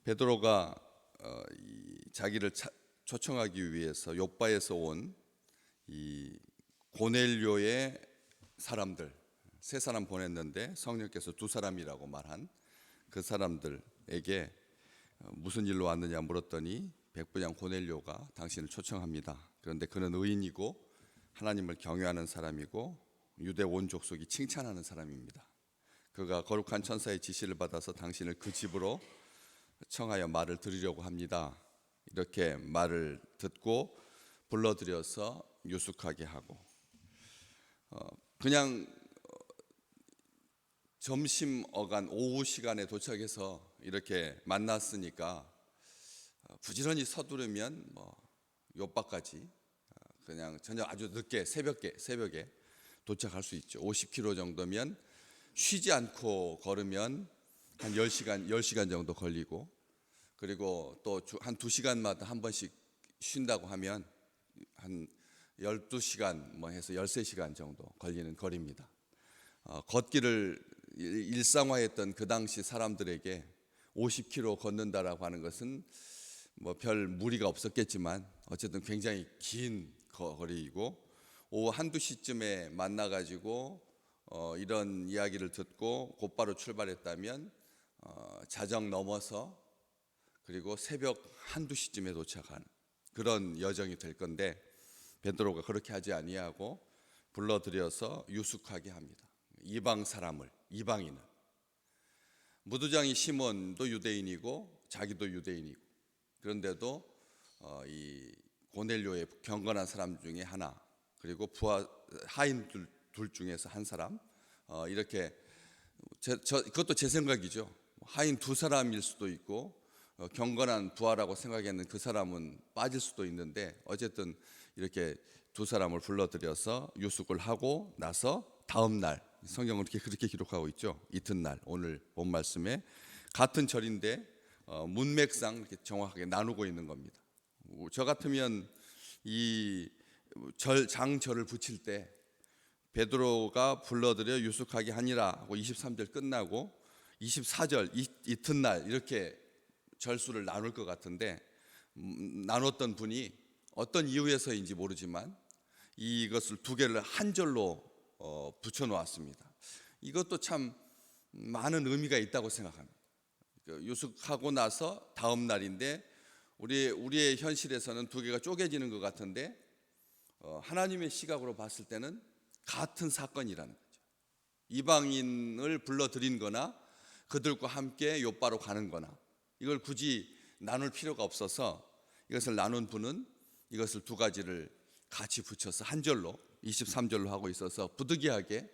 베드로가 자기를 초청하기 위해서 욥바에서 온 이 고넬료의 사람들 세 사람 보냈는데 성령께서 두 사람이라고 말한 그 사람들에게 무슨 일로 왔느냐 물었더니 백부장 고넬료가 당신을 초청합니다. 그런데 그는 의인이고 하나님을 경외하는 사람이고 유대 온 족속이 칭찬하는 사람입니다. 그가 거룩한 천사의 지시를 받아서 당신을 그 집으로 청하여 말을 들으려고 합니다. 이렇게 말을 듣고 불러들여서 유숙하게 하고 그냥 점심 어간 오후 시간에 도착해서 이렇게 만났으니까 부지런히 서두르면 욥바까지 그냥 저녁 아주 늦게 새벽에 도착할 수 있죠. 50km 정도면 쉬지 않고 걸으면 한 10시간 정도 걸리고, 그리고 또 한 2시간마다 한 번씩 쉰다고 하면 한 12시간 해서 13시간 정도 걸리는 거리입니다. 걷기를 일상화했던 그 당시 사람들에게 50km 걷는다라고 하는 것은 별 무리가 없었겠지만 어쨌든 굉장히 긴 거리이고, 오후 1~2시쯤에 만나가지고 이런 이야기를 듣고 곧바로 출발했다면 자정 넘어서 그리고 새벽 1~2시쯤에 도착하는 그런 여정이 될 건데, 베드로가 그렇게 하지 아니하고 불러들여서 유숙하게 합니다. 이방 사람을, 이방인을. 무두장이 시몬도 유대인이고 자기도 유대인이고, 그런데도 이 고넬료의 경건한 사람 중에 하나, 그리고 하인 둘 중에서 한 사람, 이렇게 그것도 제 생각이죠. 하인 2사람일 수도 있고 경건한 부하라고 생각했는 그 사람은 빠질 수도 있는데, 어쨌든 이렇게 2사람을 불러들여서 유숙을 하고 나서 다음 날, 성경은 그렇게 기록하고 있죠. 이튿날, 오늘 본 말씀에 같은 절인데 문맥상 이렇게 정확하게 나누고 있는 겁니다. 저 같으면 이 장절을 붙일 때 베드로가 불러들여 유숙하게 하니라 하고 23절 끝나고 24절 이튿날 이렇게 절수를 나눌 것 같은데, 나눴던 분이 어떤 이유에서인지 모르지만 이것을 2개를 한 절로 붙여 놓았습니다. 이것도 참 많은 의미가 있다고 생각합니다. 유숙하고 나서 다음 날인데 우리의 현실에서는 2개가 쪼개지는 것 같은데, 하나님의 시각으로 봤을 때는 같은 사건이라는 거죠. 이방인을 불러들인 거나 그들과 함께 욥바로 가는 거나, 이걸 굳이 나눌 필요가 없어서 이것을 나눈 분은 이것을 2가지를 같이 붙여서 한 절로 23절로 하고 있어서 부득이하게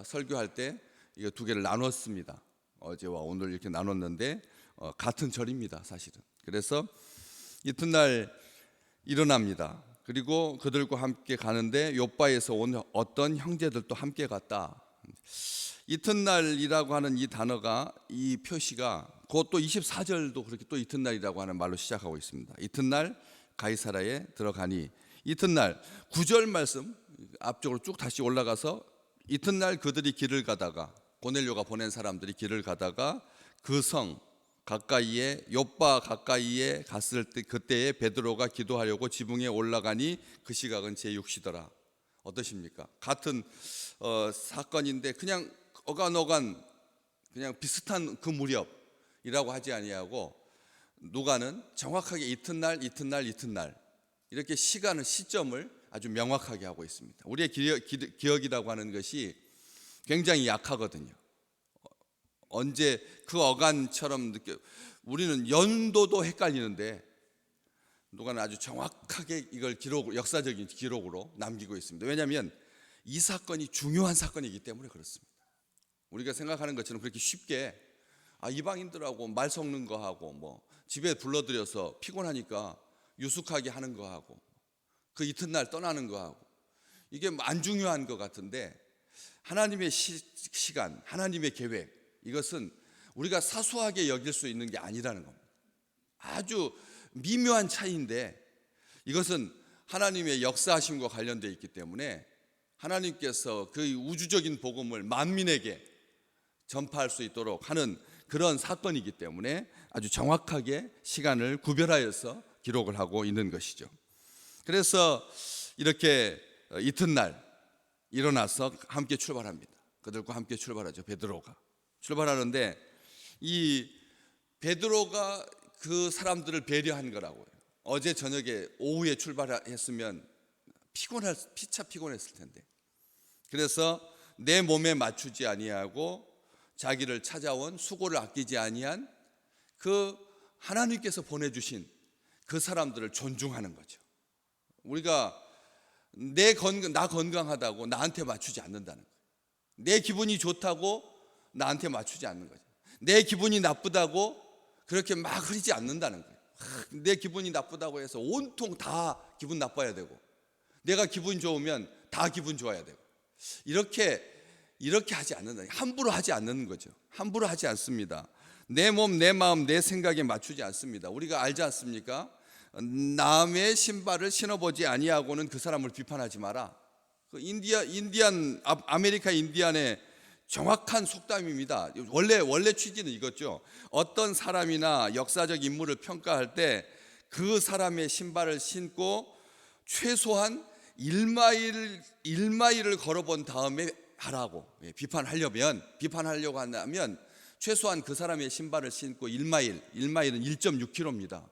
설교할 때 이거 2개를 나눴습니다. 어제와 오늘 이렇게 나눴는데 같은 절입니다, 사실은. 그래서 이튿날 일어납니다. 그리고 그들과 함께 가는데 욥바에서 온 어떤 형제들도 함께 갔다. 이튿날이라고 하는 이 단어가, 이 표시가 곧 또 24절도 그렇게 또 이튿날이라고 하는 말로 시작하고 있습니다. 이튿날 가이사라에 들어가니, 이튿날 9절 말씀 앞쪽으로 쭉 다시 올라가서 이튿날 그들이 길을 가다가, 고넬료가 보낸 사람들이 길을 가다가 그 성 가까이에, 욥바 가까이에 갔을 때 그때에 베드로가 기도하려고 지붕에 올라가니 그 시각은 제6시더라. 어떠십니까? 같은 사건인데 그냥 어간어간 그냥 비슷한 그 무렵이라고 하지 아니하고, 누가는 정확하게 이튿날 이렇게 시점을 아주 명확하게 하고 있습니다. 우리의 기억이라고 하는 것이 굉장히 약하거든요. 언제 그 어간처럼 우리는 연도도 헷갈리는데 누가는 아주 정확하게 이걸 역사적인 기록으로 남기고 있습니다. 왜냐하면 이 사건이 중요한 사건이기 때문에 그렇습니다. 우리가 생각하는 것처럼 그렇게 쉽게 이방인들하고 말 섞는 거 하고 집에 불러들여서 피곤하니까 유숙하게 하는 거 하고 그 이튿날 떠나는 거 하고, 이게 안 중요한 것 같은데, 하나님의 시간, 하나님의 계획, 이것은 우리가 사소하게 여길 수 있는 게 아니라는 겁니다. 아주 미묘한 차이인데 이것은 하나님의 역사하심과 관련되어 있기 때문에 하나님께서 그 우주적인 복음을 만민에게 전파할 수 있도록 하는 그런 사건이기 때문에 아주 정확하게 시간을 구별하여서 기록을 하고 있는 것이죠. 그래서 이렇게 이튿날 일어나서 함께 출발합니다. 그들과 함께 출발하죠. 베드로가 출발하는데 이 베드로가 그 사람들을 배려한 거라고요. 어제 저녁에 오후에 출발했으면 피차 피곤했을 텐데, 그래서 내 몸에 맞추지 아니하고 자기를 찾아온 수고를 아끼지 아니한 그 하나님께서 보내주신 그 사람들을 존중하는 거죠. 우리가 나 건강하다고 나한테 맞추지 않는다는 거예요. 내 기분이 좋다고 나한테 맞추지 않는 거죠. 내 기분이 나쁘다고 그렇게 막 흐리지 않는다는 거예요. 내 기분이 나쁘다고 해서 온통 다 기분 나빠야 되고, 내가 기분 좋으면 다 기분 좋아야 되고, 이렇게 하지 않는다. 함부로 하지 않는 거죠. 함부로 하지 않습니다. 내 몸, 내 마음, 내 생각에 맞추지 않습니다. 우리가 알지 않습니까? 남의 신발을 신어보지 아니하고는 그 사람을 비판하지 마라. 그 아메리카 인디안의 정확한 속담입니다. 원래 취지는 이거죠. 어떤 사람이나 역사적 인물을 평가할 때 그 사람의 신발을 신고 최소한 1마일을 걸어본 다음에 하라고. 비판하려고 한다면 최소한 그 사람의 신발을 신고 1마일은 1.6km입니다.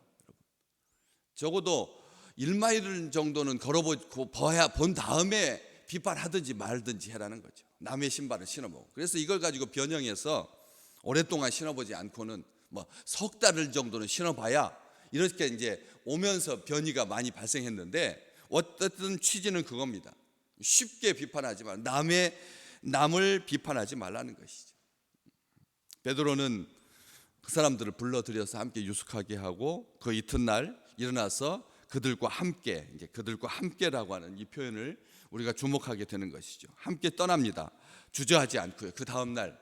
적어도 1마일 정도는 본 다음에 비판하든지 말든지 해라는 거죠. 남의 신발을 신어보고. 그래서 이걸 가지고 변형해서 오랫동안 신어보지 않고는 뭐 석 달 정도는 신어봐야, 이렇게 이제 오면서 변이가 많이 발생했는데, 어쨌든 취지는 그겁니다. 쉽게 비판하지 말라. 남을 비판하지 말라는 것이죠. 베드로는 그 사람들을 불러들여서 함께 유숙하게 하고, 그 이튿날 일어나서 그들과 함께라고 하는 이 표현을 우리가 주목하게 되는 것이죠. 함께 떠납니다. 주저하지 않고요. 그 다음 날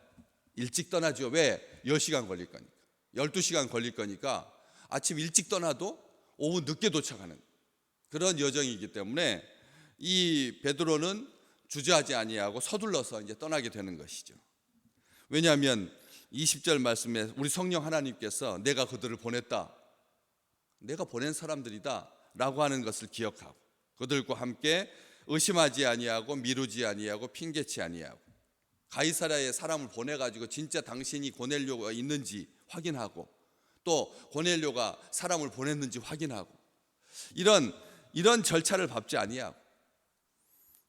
일찍 떠나죠. 왜? 10시간 걸릴 거니까. 12시간 걸릴 거니까 아침 일찍 떠나도 오후 늦게 도착하는 그런 여정이기 때문에 이 베드로는 주저하지 아니하고 서둘러서 이제 떠나게 되는 것이죠. 왜냐하면 20절 말씀에 우리 성령 하나님께서 내가 그들을 보냈다, 내가 보낸 사람들이다 라고 하는 것을 기억하고, 그들과 함께 의심하지 아니하고 미루지 아니하고 핑계치 아니하고, 가이사랴에 사람을 보내가지고 진짜 당신이 고넬료가 있는지 확인하고, 또 고넬료가 사람을 보냈는지 확인하고, 이런 절차를 밟지 아니하고,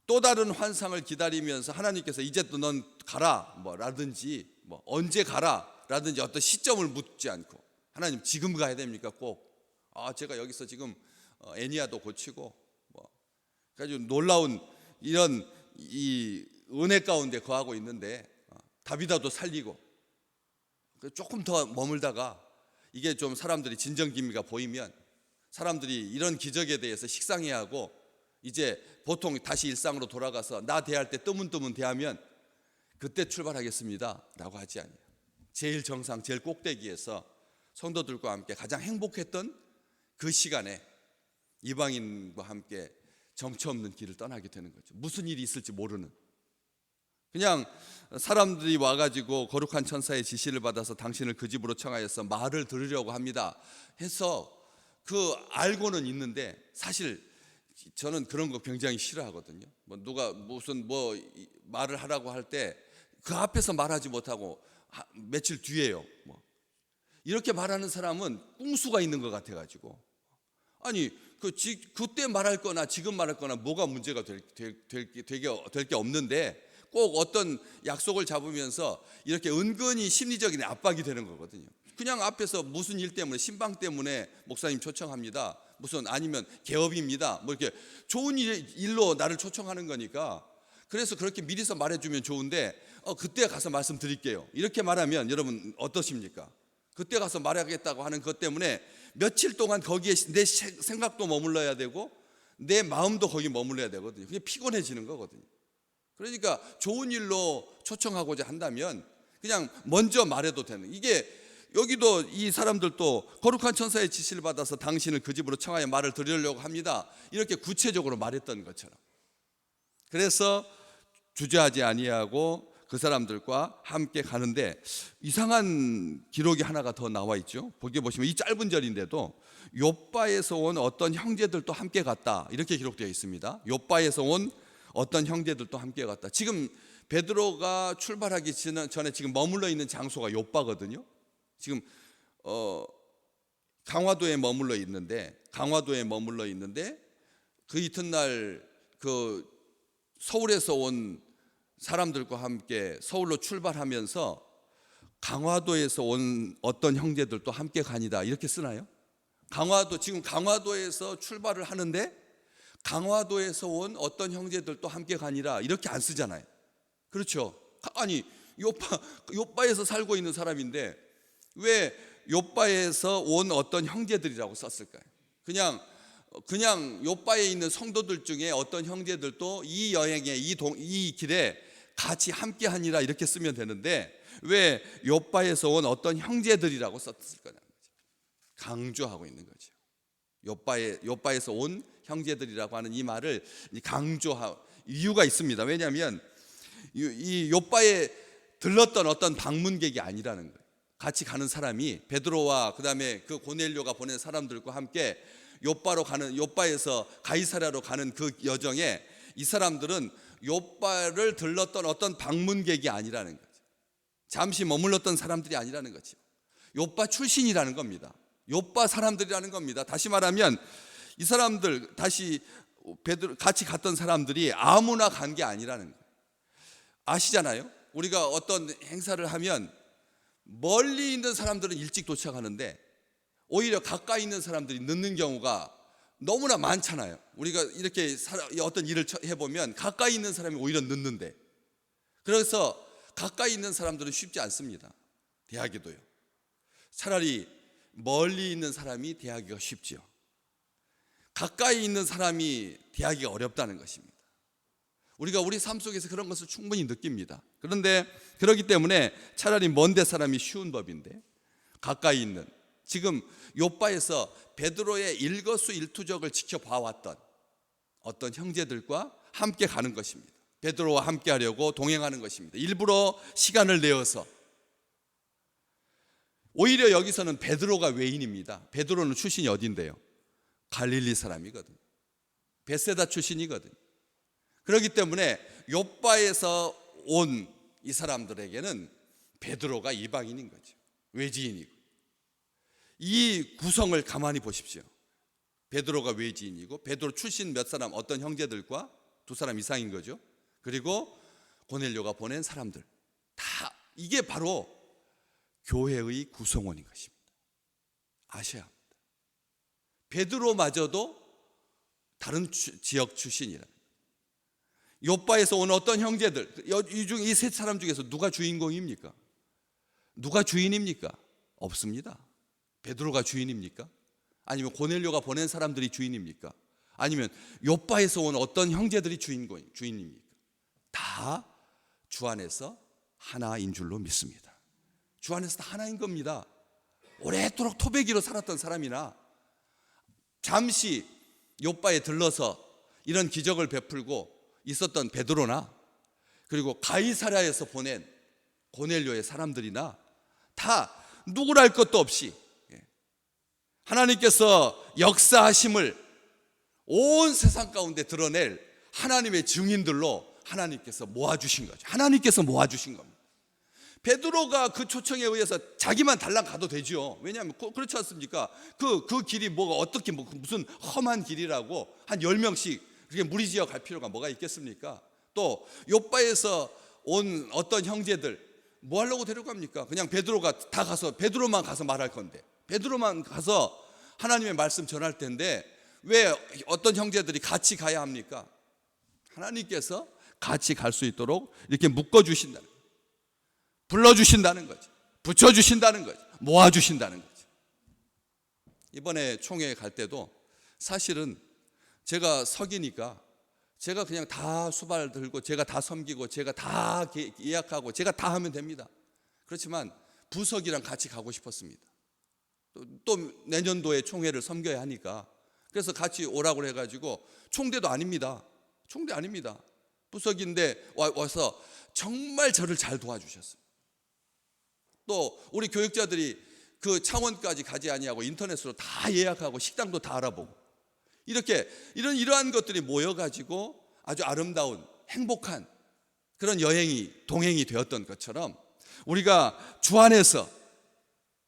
또 다른 환상을 기다리면서 하나님께서 이제 또 넌 가라 라든지 언제 가라 라든지 어떤 시점을 묻지 않고, 하나님 지금 가야 됩니까? 꼭 제가 여기서 지금 애니아도 고치고 가지고 놀라운 이런 이 은혜 가운데 거하고 있는데 다비다도 살리고, 조금 더 머물다가 이게 좀 사람들이 진정기미가 보이면 사람들이 이런 기적에 대해서 식상해하고 이제 보통 다시 일상으로 돌아가서 나 대할 때 뜨문뜨문 대하면 그때 출발하겠습니다 라고 하지 않아요. 제일 정상, 제일 꼭대기에서 성도들과 함께 가장 행복했던 그 시간에 이방인과 함께 정처 없는 길을 떠나게 되는 거죠. 무슨 일이 있을지 모르는, 그냥 사람들이 와가지고 거룩한 천사의 지시를 받아서 당신을 그 집으로 청하여서 말을 들으려고 합니다 해서 알고는 있는데, 사실 저는 그런 거 굉장히 싫어하거든요. 누가 무슨 말을 하라고 할 때 그 앞에서 말하지 못하고 며칠 뒤에요 이렇게 말하는 사람은 꿍수가 있는 것 같아가지고, 아니 그때 말할 거나 지금 말할 거나 뭐가 문제가 될 게 없는데, 꼭 어떤 약속을 잡으면서 이렇게 은근히 심리적인 압박이 되는 거거든요. 그냥 앞에서 무슨 일 때문에, 신방 때문에 목사님 초청합니다, 아니면 개업입니다, 이렇게 좋은 일로 나를 초청하는 거니까, 그래서 그렇게 미리서 말해주면 좋은데 그때 가서 말씀드릴게요 이렇게 말하면 여러분 어떠십니까? 그때 가서 말하겠다고 하는 것 때문에 며칠 동안 거기에 내 생각도 머물러야 되고 내 마음도 거기 머물러야 되거든요. 그게 피곤해지는 거거든요. 그러니까 좋은 일로 초청하고자 한다면 그냥 먼저 말해도 되는, 이게 여기도 이 사람들도 거룩한 천사의 지시를 받아서 당신을 그 집으로 청하여 말을 들으려고 합니다 이렇게 구체적으로 말했던 것처럼, 그래서 주저하지 아니하고 그 사람들과 함께 가는데 이상한 기록이 하나가 더 나와 있죠. 거기 보시면 이 짧은 절인데도 욥바에서 온 어떤 형제들도 함께 갔다 이렇게 기록되어 있습니다. 욥바에서 온 어떤 형제들도 함께 갔다. 지금 베드로가 출발하기 전에 지금 머물러 있는 장소가 욥바거든요. 지금 강화도에 머물러 있는데 그 이튿날 그 서울에서 온 사람들과 함께 서울로 출발하면서 강화도에서 온 어떤 형제들도 함께 가니다 이렇게 쓰나요? 지금 강화도에서 출발을 하는데 강화도에서 온 어떤 형제들도 함께 가니라 이렇게 안 쓰잖아요. 그렇죠? 아니 욥바에서 살고 있는 사람인데 왜 욥바에서 온 어떤 형제들이라고 썼을까요? 그냥 욥바에 있는 성도들 중에 어떤 형제들도 이 여행에 이 길에 같이 함께 하니라 이렇게 쓰면 되는데 왜 욥바에서 온 어떤 형제들이라고 썼을 거냐는 거죠. 강조하고 있는 거죠. 욥바에서 온 형제들이라고 하는 이 말을 강조할 이유가 있습니다. 왜냐하면 이 욥바에 들렀던 어떤 방문객이 아니라는 거예요. 같이 가는 사람이 베드로와 그다음에 그 고넬료가 보낸 사람들과 함께 욥바에서 가이사랴로 가는 그 여정에 이 사람들은 욥바를 들렀던 어떤 방문객이 아니라는 거죠. 잠시 머물렀던 사람들이 아니라는 거죠. 욥바 출신이라는 겁니다. 욥바 사람들이라는 겁니다. 다시 말하면 이 사람들 같이 갔던 사람들이 아무나 간 게 아니라는 거예요. 아시잖아요. 우리가 어떤 행사를 하면 멀리 있는 사람들은 일찍 도착하는데 오히려 가까이 있는 사람들이 늦는 경우가 너무나 많잖아요. 우리가 이렇게 어떤 일을 해보면 가까이 있는 사람이 오히려 늦는데, 그래서 가까이 있는 사람들은 쉽지 않습니다. 대하기도요. 차라리 멀리 있는 사람이 대하기가 쉽지요. 가까이 있는 사람이 대하기가 어렵다는 것입니다. 우리가 우리 삶 속에서 그런 것을 충분히 느낍니다. 그런데 그렇기 때문에 차라리 먼데 사람이 쉬운 법인데 가까이 있는, 지금 욥바에서 베드로의 일거수일투족을 지켜봐왔던 어떤 형제들과 함께 가는 것입니다. 베드로와 함께 하려고 동행하는 것입니다. 일부러 시간을 내어서. 오히려 여기서는 베드로가 외인입니다. 베드로는 출신이 어딘데요? 갈릴리 사람이거든요. 베세다 출신이거든요. 그렇기 때문에 욥바에서 온 이 사람들에게는 베드로가 이방인인 거죠. 외지인이고. 이 구성을 가만히 보십시오. 베드로가 외지인이고 베드로 출신 몇 사람, 어떤 형제들과 두 사람 이상인 거죠. 그리고 고넬료가 보낸 사람들, 다 이게 바로 교회의 구성원인 것입니다. 아셔야 합니다. 베드로마저도 다른 지역 출신이라. 욥바에서 온 어떤 형제들, 이 세 사람 중에서 누가 주인공입니까? 누가 주인입니까? 없습니다. 베드로가 주인입니까? 아니면 고넬료가 보낸 사람들이 주인입니까? 아니면 욥바에서 온 어떤 형제들이 주인입니까? 다 주 안에서 하나인 줄로 믿습니다. 주 안에서 다 하나인 겁니다. 오랫도록 토백이로 살았던 사람이나 잠시 욥바에 들러서 이런 기적을 베풀고 있었던 베드로나 그리고 가이사랴에서 보낸 고넬료의 사람들이나 다 누구랄 것도 없이 하나님께서 역사하심을 온 세상 가운데 드러낼 하나님의 증인들로 하나님께서 모아주신 거죠. 하나님께서 모아주신 겁니다. 베드로가 그 초청에 의해서 자기만 달랑 가도 되죠. 왜냐하면 그렇지 않습니까? 그 길이 뭐가 어떻게 무슨 험한 길이라고 한 10명씩 그렇게 무리지어 갈 필요가 뭐가 있겠습니까? 또 욥바에서 온 어떤 형제들 뭐 하려고 데려갑니까? 그냥 베드로만 가서 말할 건데, 베드로만 가서 하나님의 말씀 전할 텐데 왜 어떤 형제들이 같이 가야 합니까? 하나님께서 같이 갈 수 있도록 이렇게 묶어주신다는 거죠. 불러주신다는 거죠. 붙여주신다는 거죠. 모아주신다는 거죠. 이번에 총회 갈 때도 사실은 제가 석이니까 제가 그냥 다 수발 들고 제가 다 섬기고 제가 다 예약하고 제가 다 하면 됩니다. 그렇지만 부석이랑 같이 가고 싶었습니다. 또 내년도에 총회를 섬겨야 하니까 그래서 같이 오라고 해가지고 총대도 아닙니다. 총대 아닙니다. 부석인데 와서 정말 저를 잘 도와주셨어요. 또 우리 교육자들이 그 창원까지 가지 아니하고 인터넷으로 다 예약하고 식당도 다 알아보고 이렇게 이러한 것들이 모여가지고 아주 아름다운 행복한 그런 동행이 되었던 것처럼 우리가 주 안에서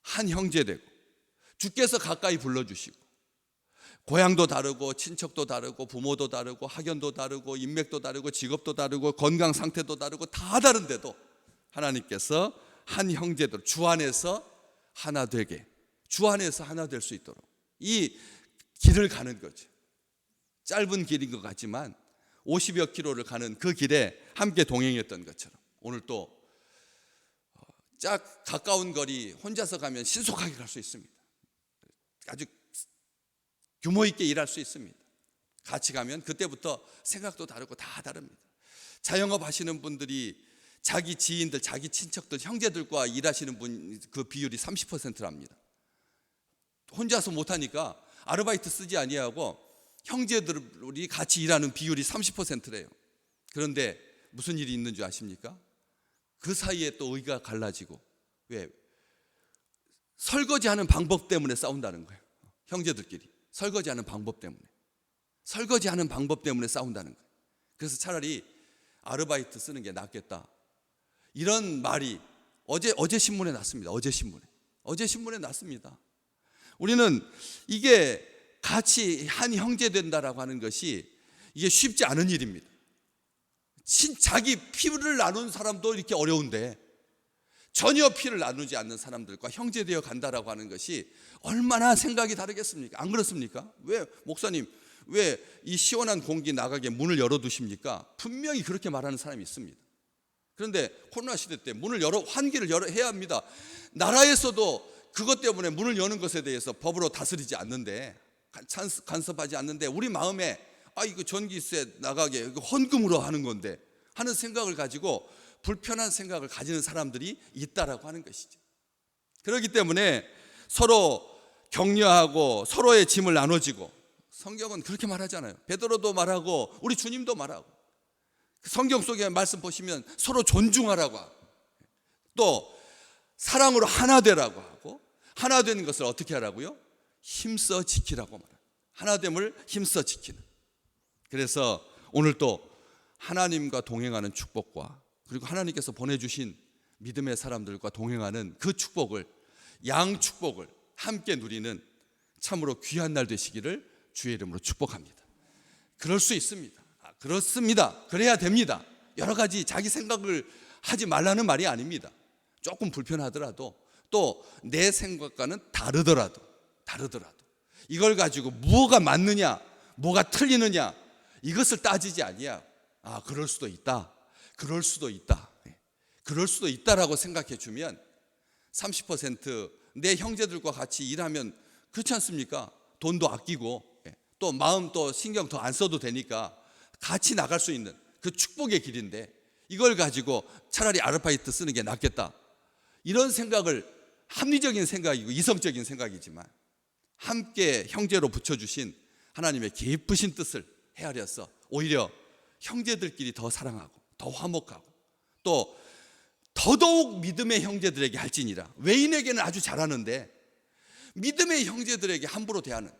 한 형제 되고 주께서 가까이 불러주시고 고향도 다르고 친척도 다르고 부모도 다르고 학연도 다르고 인맥도 다르고 직업도 다르고 건강 상태도 다르고 다 다른데도 하나님께서 한 형제들 주 안에서 하나 되게 주 안에서 하나 될 수 있도록 이 길을 가는 거죠. 짧은 길인 것 같지만 50여 킬로를 가는 그 길에 함께 동행했던 것처럼 오늘 또 가까운 거리 혼자서 가면 신속하게 갈 수 있습니다. 아주 규모 있게 일할 수 있습니다. 같이 가면 그때부터 생각도 다르고 다 다릅니다. 자영업 하시는 분들이 자기 지인들, 자기 친척들, 형제들과 일하시는 분 그 비율이 30%랍니다. 혼자서 못하니까 아르바이트 쓰지 아니하고 형제들이 같이 일하는 비율이 30%래요. 그런데 무슨 일이 있는 줄 아십니까? 그 사이에 또 의가 갈라지고 왜? 설거지하는 방법 때문에 싸운다는 거예요. 형제들끼리 설거지하는 방법 때문에 싸운다는 거예요. 그래서 차라리 아르바이트 쓰는 게 낫겠다. 이런 말이 어제 신문에 났습니다. 어제 신문에 났습니다. 우리는 이게 같이 한 형제 된다라고 하는 것이 이게 쉽지 않은 일입니다. 자기 피를 나눈 사람도 이렇게 어려운데 전혀 피를 나누지 않는 사람들과 형제 되어 간다라고 하는 것이 얼마나 생각이 다르겠습니까? 안 그렇습니까? 왜 목사님 왜 이 시원한 공기 나가게 문을 열어두십니까? 분명히 그렇게 말하는 사람이 있습니다. 그런데 코로나 시대 때 환기를 해야 합니다. 나라에서도 그것 때문에 문을 여는 것에 대해서 법으로 다스리지 않는데 간섭하지 않는데 우리 마음에 이거 전기세 나가게 이거 헌금으로 하는 건데 하는 생각을 가지고 불편한 생각을 가지는 사람들이 있다라고 하는 것이죠. 그렇기 때문에 서로 격려하고 서로의 짐을 나눠지고 성경은 그렇게 말하잖아요. 베드로도 말하고 우리 주님도 말하고 성경 속의 말씀 보시면 서로 존중하라고 하고 또 사랑으로 하나 되라고 하고 하나 되는 것을 어떻게 하라고요? 힘써 지키라고 말해요. 하나됨을 힘써 지키는. 그래서 오늘 또 하나님과 동행하는 축복과 그리고 하나님께서 보내주신 믿음의 사람들과 동행하는 그 축복을 양축복을 함께 누리는 참으로 귀한 날 되시기를 주의 이름으로 축복합니다. 그럴 수 있습니다. 그렇습니다. 그래야 됩니다. 여러 가지 자기 생각을 하지 말라는 말이 아닙니다. 조금 불편하더라도 또 내 생각과는 다르더라도 이걸 가지고 뭐가 맞느냐 뭐가 틀리느냐 이것을 따지지 아니야. 그럴 수도 있다. 그럴 수도 있다라고 생각해 주면 30% 내 형제들과 같이 일하면 그렇지 않습니까? 돈도 아끼고 또 마음 또 신경 더 안 써도 되니까 같이 나갈 수 있는 그 축복의 길인데 이걸 가지고 차라리 아르바이트 쓰는 게 낫겠다. 이런 생각을 합리적인 생각이고 이성적인 생각이지만 함께 형제로 붙여주신 하나님의 깊으신 뜻을 헤아려서 오히려 형제들끼리 더 사랑하고 더 화목하고 또 더더욱 믿음의 형제들에게 할지니라. 외인에게는 아주 잘하는데 믿음의 형제들에게 함부로 대하는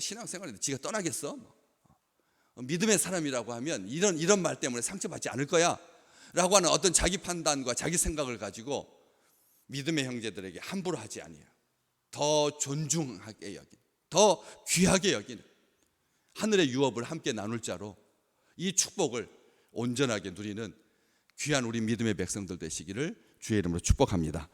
신앙생활인데 지가 떠나겠어? 믿음의 사람이라고 하면 이런 말 때문에 상처받지 않을 거야 라고 하는 어떤 자기 판단과 자기 생각을 가지고 믿음의 형제들에게 함부로 하지 아니에요. 더 존중하게 여기는 더 귀하게 여기는 하늘의 유업을 함께 나눌 자로 이 축복을 온전하게 누리는 귀한 우리 믿음의 백성들 되시기를 주의 이름으로 축복합니다.